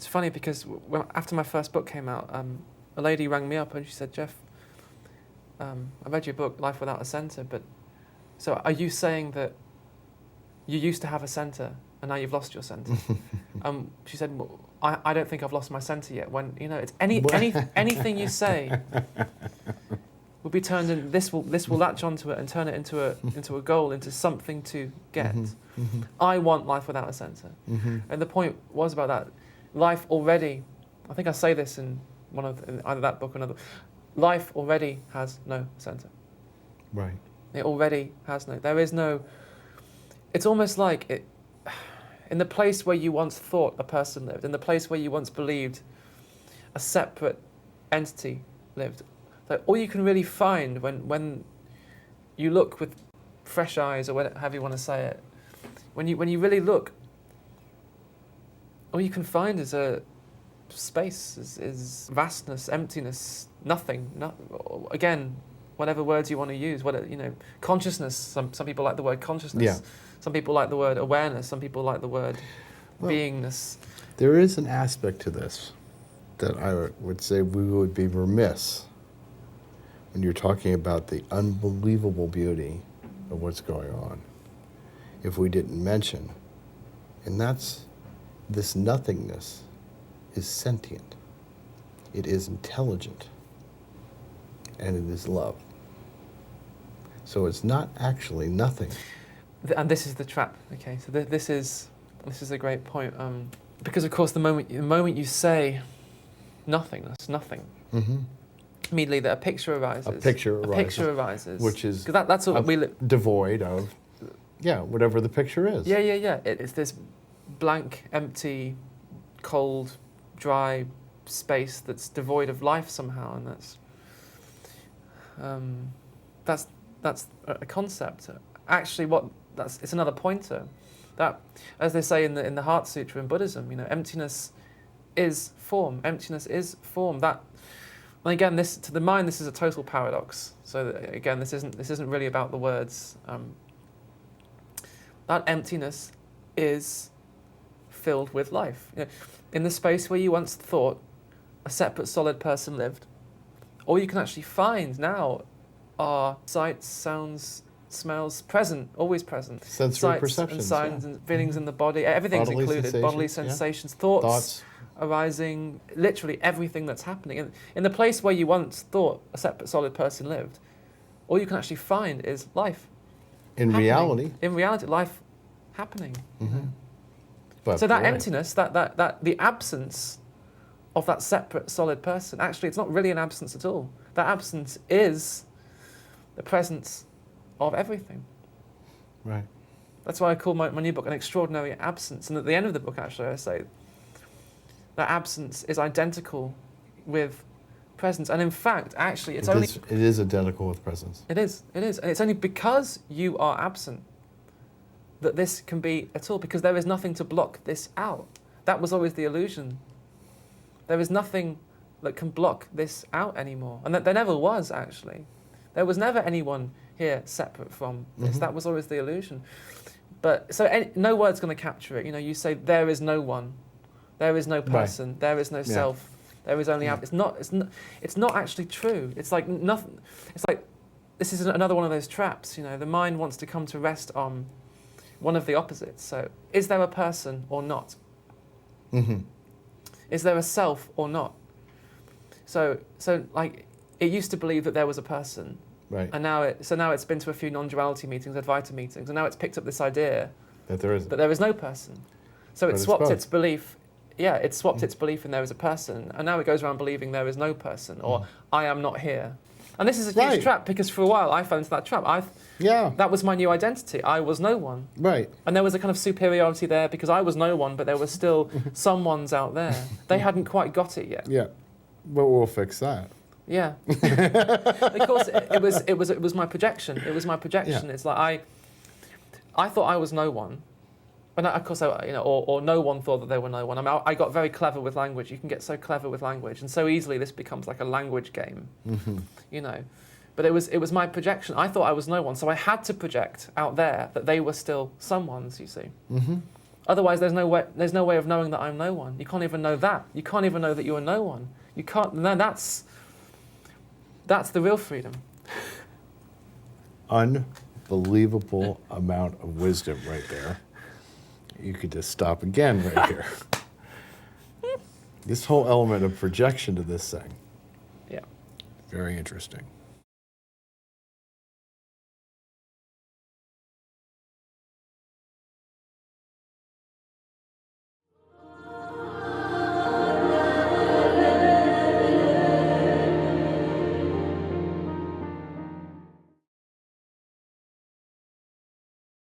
It's funny because after my first book came out, a lady rang me up and she said, Jeff, I read your book, Life Without a Center, but so are you saying that you used to have a center and now you've lost your center? She said, well, I don't think I've lost my center yet. When, it's anything you say will be turned in, this will latch onto it and turn it into a goal, into something to get. I want life without a center. And the point was about that. Life already, I think I say this in either that book or another, life already has no center. Right. It already has there is no, it's almost like it, in the place where you once thought a person lived, in the place where you once believed a separate entity lived, so all you can really find when you look with fresh eyes, or however you want to say it, when you really look, all you can find is a space, is vastness, emptiness, nothing. Again, whatever words you want to use, consciousness. Some people like the word consciousness. Yeah. Some people like the word awareness. Some people like the word beingness. There is an aspect to this that I would say we would be remiss when you're talking about the unbelievable beauty of what's going on if we didn't mention, and that's this nothingness is sentient, it is intelligent, and it is love. So it's not actually nothing. And this is the trap. Okay, so this is a great point, because of course the moment you say nothingness, nothing, immediately that a picture arises. A picture arises, which is that's what we devoid of, whatever the picture is. Yeah. It's this blank, empty, cold, dry space that's devoid of life somehow, and that's a concept. Actually, it's another pointer. That, as they say in the Heart Sutra in Buddhism, emptiness is form. Emptiness is form. That, and again, this to the mind, this is a total paradox. So that, again, this isn't really about the words. That emptiness is filled with life. In the space where you once thought a separate solid person lived, all you can actually find now are sights, sounds, smells, present, always present. Sensory sights perceptions. And signs and feelings in the body, everything's Bodily included. sensations, Bodily sensations, thoughts arising, literally everything that's happening. In the place where you once thought a separate solid person lived, all you can actually find is life. In reality, life happening. So that emptiness, that the absence of that separate solid person, actually it's not really an absence at all. That absence is the presence of everything. Right. That's why I call my new book An Extraordinary Absence. And at the end of the book, actually, I say that absence is identical with presence. And in fact, actually, it is identical with presence. It is. And it's only because you are absent that this can be at all, because there is nothing to block this out. That was always the illusion. There is nothing that can block this out anymore. And that there never was, actually. There was never anyone here separate from this. That was always the illusion. But so no word's going to capture it. You say there is no one, there is no person, right. There is no self, there is only it's not actually true. It's like nothing. It's like this is another one of those traps. The mind wants to come to rest on one of the opposites. So is there a person or not? Is there a self or not? So like it used to believe that there was a person. Right. And now it's been to a few non-duality meetings, Advaita meetings, and now it's picked up this idea that there is no person. So it swapped its belief. Yeah, it swapped its belief in there is a person, and now it goes around believing there is no person, or I am not here. And this is a huge trap, because for a while I fell into that trap. That was my new identity. I was no one. Right. And there was a kind of superiority there because I was no one, but there were still someones out there. They hadn't quite got it yet. Yeah, but we'll fix that. Yeah, of course it was my projection. It was my projection. Yeah. It's like I thought I was no one, and of course or no one thought that they were no one. I mean, I got very clever with language. You can get so clever with language, and so easily this becomes like a language game, But it was my projection. I thought I was no one, so I had to project out there that they were still someone's. You see, Otherwise, there's no way of knowing that I'm no one. You can't even know that. You can't even know that you're no one. You can't. No, that's the real freedom. Unbelievable amount of wisdom right there. You could just stop again right here. This whole element of projection to this thing. Yeah. Very interesting.